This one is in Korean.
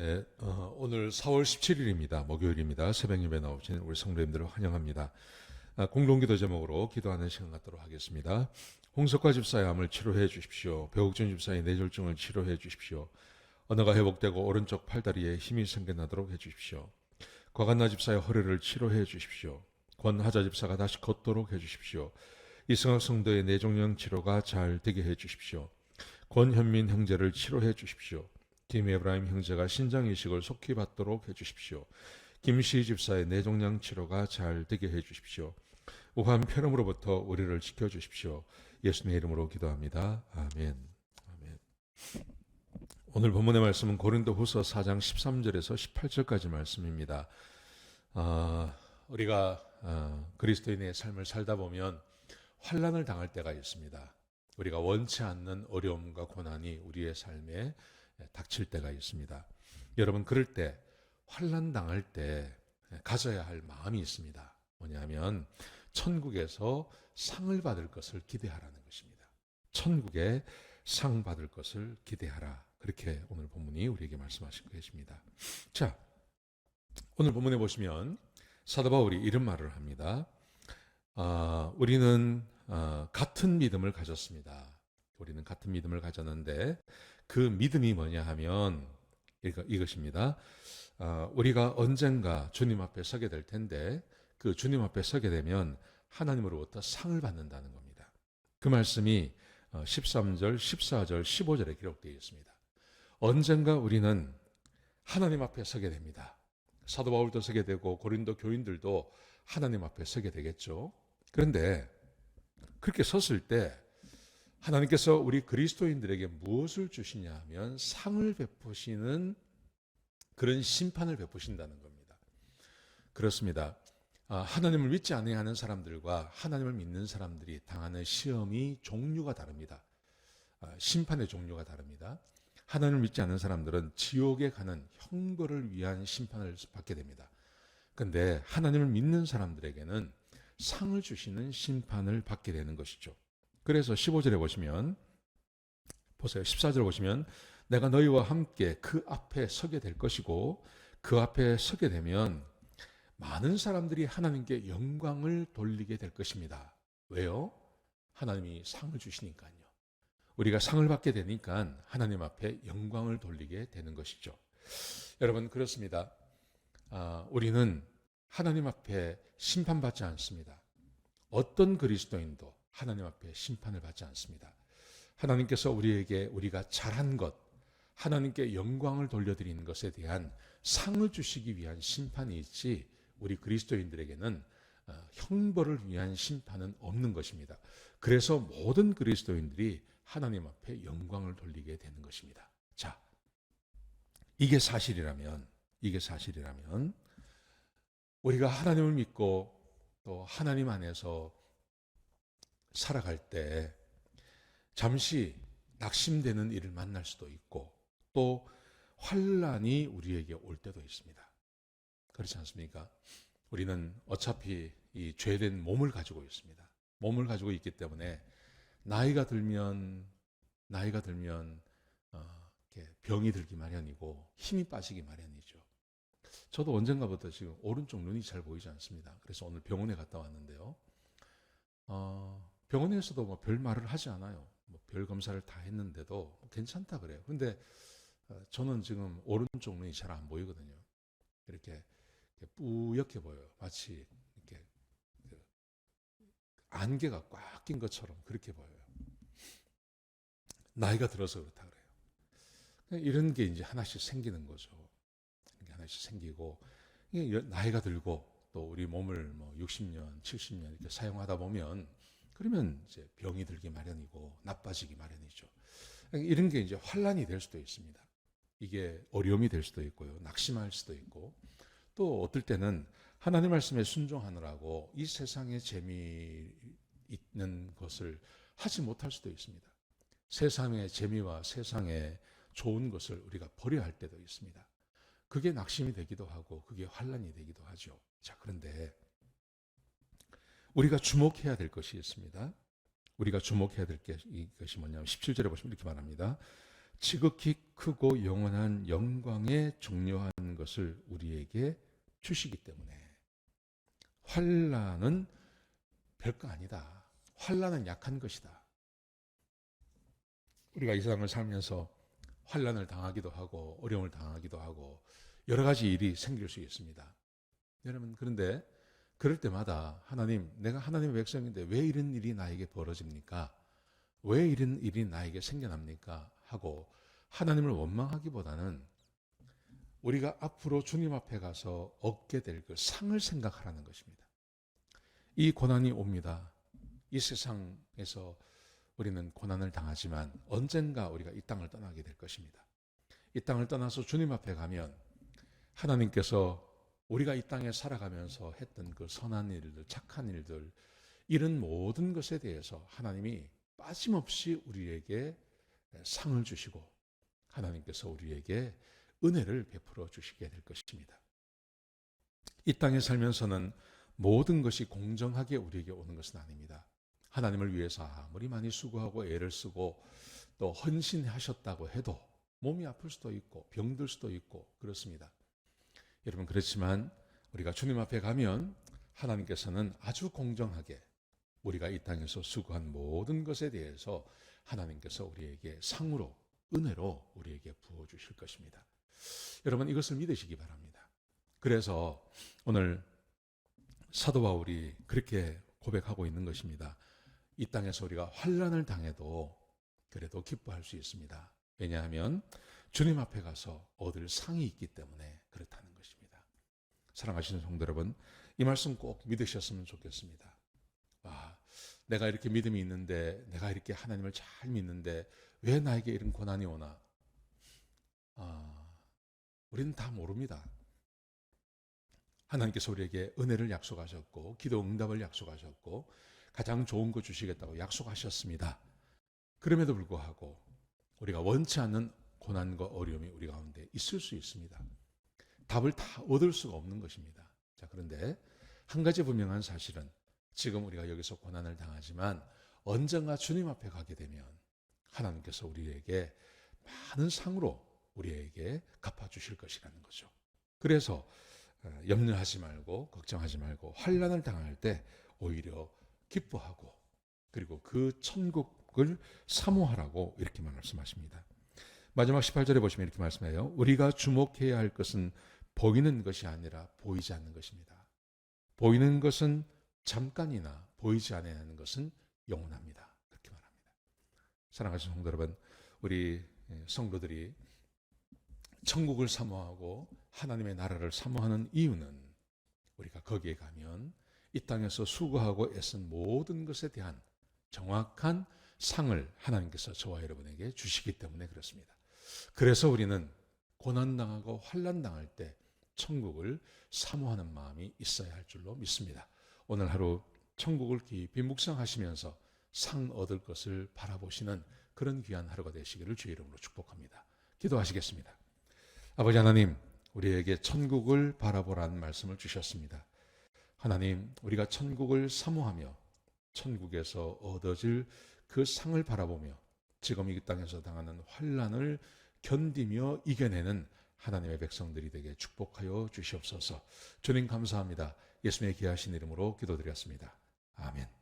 네, 오늘 4월 17일입니다. 목요일입니다. 새벽 예배 나오신 우리 성도님들을 환영합니다. 공동기도 제목으로 기도하는 시간 갖도록 하겠습니다. 홍석화 집사의 암을 치료해 주십시오. 배옥준 집사의 뇌졸중을 치료해 주십시오. 언어가 회복되고 오른쪽 팔다리에 힘이 생겨나도록 해 주십시오. 과간나 집사의 허리를 치료해 주십시오. 권하자 집사가 다시 걷도록 해 주십시오. 이승학 성도의 뇌종양 치료가 잘 되게 해 주십시오. 권현민 형제를 치료해 주십시오. 김에브라임 형제가 신장 이식을 속히 받도록 해주십시오. 김시 집사의 뇌종양 치료가 잘 되게 해주십시오. 우한 폐렴으로부터 우리를 지켜주십시오. 예수님의 이름으로 기도합니다. 아멘. 아멘. 오늘 본문의 말씀은 고린도후서 4장 13절에서 18절까지 말씀입니다. 우리가 그리스도인의 삶을 살다 보면 환난을 당할 때가 있습니다. 우리가 원치 않는 어려움과 고난이 우리의 삶에 닥칠 때가 있습니다. 여러분, 그럴 때 환난 당할 때 가져야 할 마음이 있습니다. 뭐냐면 천국에서 상을 받을 것을 기대하라는 것입니다. 천국에 상 받을 것을 기대하라. 그렇게 오늘 본문이 우리에게 말씀하시고 계십니다. 자, 오늘 본문에 보시면 사도 바울이 이런 말을 합니다. 우리는 같은 믿음을 가졌습니다. 우리는 같은 믿음을 가졌는데 그 믿음이 뭐냐 하면 이것입니다. 우리가 언젠가 주님 앞에 서게 될 텐데 그 주님 앞에 서게 되면 하나님으로부터 상을 받는다는 겁니다. 그 말씀이 13절, 14절, 15절에 기록되어 있습니다. 언젠가 우리는 하나님 앞에 서게 됩니다. 사도 바울도 서게 되고 고린도 교인들도 하나님 앞에 서게 되겠죠. 그런데 그렇게 섰을 때 하나님께서 우리 그리스도인들에게 무엇을 주시냐 하면 상을 베푸시는 그런 심판을 베푸신다는 겁니다. 그렇습니다. 하나님을 믿지 아니하는 사람들과 하나님을 믿는 사람들이 당하는 시험이 종류가 다릅니다. 심판의 종류가 다릅니다. 하나님을 믿지 않는 사람들은 지옥에 가는 형벌을 위한 심판을 받게 됩니다. 그런데 하나님을 믿는 사람들에게는 상을 주시는 심판을 받게 되는 것이죠. 그래서 15절에 보시면 보세요. 14절에 보시면 내가 너희와 함께 그 앞에 서게 될 것이고 그 앞에 서게 되면 많은 사람들이 하나님께 영광을 돌리게 될 것입니다. 왜요? 하나님이 상을 주시니까요. 우리가 상을 받게 되니까 하나님 앞에 영광을 돌리게 되는 것이죠. 여러분, 그렇습니다. 우리는 하나님 앞에 심판받지 않습니다. 어떤 그리스도인도 하나님 앞에 심판을 받지 않습니다. 하나님께서 우리에게 우리가 잘한 것, 하나님께 영광을 돌려드리는 것에 대한 상을 주시기 위한 심판이 있지 우리 그리스도인들에게는 형벌을 위한 심판은 없는 것입니다. 그래서 모든 그리스도인들이 하나님 앞에 영광을 돌리게 되는 것입니다. 자, 이게 사실이라면 우리가 하나님을 믿고 또 하나님 안에서 살아갈 때 잠시 낙심되는 일을 만날 수도 있고 또 환난이 우리에게 올 때도 있습니다. 그렇지 않습니까? 우리는 어차피 이 죄된 몸을 가지고 있습니다. 몸을 가지고 있기 때문에 나이가 들면 이렇게 병이 들기 마련이고 힘이 빠지기 마련이죠. 저도 언젠가부터 지금 오른쪽 눈이 잘 보이지 않습니다. 그래서 오늘 병원에 갔다 왔는데요. 병원에서도 뭐 별 말을 하지 않아요. 뭐 별 검사를 다 했는데도 괜찮다 그래요. 근데 저는 지금 오른쪽 눈이 잘 안 보이거든요. 이렇게 뿌옇게 보여요. 마치 이렇게 안개가 꽉 낀 것처럼 그렇게 보여요. 나이가 들어서 그렇다 그래요. 이런 게 이제 하나씩 생기는 거죠. 이런 게 하나씩 생기고 나이가 들고 또 우리 몸을 뭐 60년, 70년 이렇게 사용하다 보면 그러면 이제 병이 들기 마련이고 나빠지기 마련이죠. 이런 게 이제 환난이 될 수도 있습니다. 이게 어려움이 될 수도 있고요. 낙심할 수도 있고 또 어떨 때는 하나님 말씀에 순종하느라고 이 세상의 재미있는 것을 하지 못할 수도 있습니다. 세상의 재미와 세상의 좋은 것을 우리가 버려야 할 때도 있습니다. 그게 낙심이 되기도 하고 그게 환난이 되기도 하죠. 자, 그런데 우리가 주목해야 될 것이 있습니다. 우리가 주목해야 될 것이 뭐냐면 17절에 보시면 이렇게 말합니다. 지극히 크고 영원한 영광에 중요한 것을 우리에게 주시기 때문에 환난은 별거 아니다. 환난은 약한 것이다. 우리가 이 세상을 살면서 환난을 당하기도 하고 어려움을 당하기도 하고 여러 가지 일이 생길 수 있습니다. 여러분, 그런데 그럴 때마다 하나님, 내가 하나님의 백성인데 왜 이런 일이 나에게 벌어집니까? 왜 이런 일이 나에게 생겨납니까? 하고 하나님을 원망하기보다는 우리가 앞으로 주님 앞에 가서 얻게 될 그 상을 생각하라는 것입니다. 이 고난이 옵니다. 이 세상에서 우리는 고난을 당하지만 언젠가 우리가 이 땅을 떠나게 될 것입니다. 이 땅을 떠나서 주님 앞에 가면 하나님께서 우리가 이 땅에 살아가면서 했던 그 선한 일들, 착한 일들, 이런 모든 것에 대해서 하나님이 빠짐없이 우리에게 상을 주시고 하나님께서 우리에게 은혜를 베풀어 주시게 될 것입니다. 이 땅에 살면서는 모든 것이 공정하게 우리에게 오는 것은 아닙니다. 하나님을 위해서 아무리 많이 수고하고 애를 쓰고 또 헌신하셨다고 해도 몸이 아플 수도 있고 병들 수도 있고 그렇습니다. 여러분, 그렇지만 우리가 주님 앞에 가면 하나님께서는 아주 공정하게 우리가 이 땅에서 수고한 모든 것에 대해서 하나님께서 우리에게 상으로, 은혜로 우리에게 부어주실 것입니다. 여러분, 이것을 믿으시기 바랍니다. 그래서 오늘 사도 바울이 그렇게 고백하고 있는 것입니다. 이 땅에서 우리가 환난을 당해도 그래도 기뻐할 수 있습니다. 왜냐하면 주님 앞에 가서 얻을 상이 있기 때문에 그렇다는 것입니다. 사랑하시는 성도 여러분, 이 말씀 꼭 믿으셨으면 좋겠습니다. 내가 이렇게 믿음이 있는데, 내가 이렇게 하나님을 잘 믿는데 왜 나에게 이런 고난이 오나? 우리는 다 모릅니다. 하나님께서 우리에게 은혜를 약속하셨고 기도 응답을 약속하셨고 가장 좋은 거 주시겠다고 약속하셨습니다. 그럼에도 불구하고 우리가 원치 않는 고난과 어려움이 우리 가운데 있을 수 있습니다. 답을 다 얻을 수가 없는 것입니다. 자, 그런데 한 가지 분명한 사실은 지금 우리가 여기서 고난을 당하지만 언젠가 주님 앞에 가게 되면 하나님께서 우리에게 많은 상으로 우리에게 갚아주실 것이라는 거죠. 그래서 염려하지 말고 걱정하지 말고 환난을 당할 때 오히려 기뻐하고 그리고 그 천국을 사모하라고 이렇게 말씀하십니다. 마지막 18절에 보시면 이렇게 말씀해요. 우리가 주목해야 할 것은 보이는 것이 아니라 보이지 않는 것입니다. 보이는 것은 잠깐이나 보이지 않는 것은 영원합니다. 그렇게 말합니다. 사랑하시는 성도 여러분, 우리 성도들이 천국을 사모하고 하나님의 나라를 사모하는 이유는 우리가 거기에 가면 이 땅에서 수고하고 애쓴 모든 것에 대한 정확한 상을 하나님께서 저와 여러분에게 주시기 때문에 그렇습니다. 그래서 우리는 고난당하고 환난당할 때 천국을 사모하는 마음이 있어야 할 줄로 믿습니다. 오늘 하루 천국을 깊이 묵상하시면서 상 얻을 것을 바라보시는 그런 귀한 하루가 되시기를 주의 이름으로 축복합니다. 기도하시겠습니다. 아버지 하나님, 우리에게 천국을 바라보라는 말씀을 주셨습니다. 하나님, 우리가 천국을 사모하며 천국에서 얻어질 그 상을 바라보며 지금 이 땅에서 당하는 환난을 견디며 이겨내는 하나님의 백성들이 되게 축복하여 주시옵소서. 주님 감사합니다. 예수님의 귀하신 이름으로 기도드렸습니다. 아멘.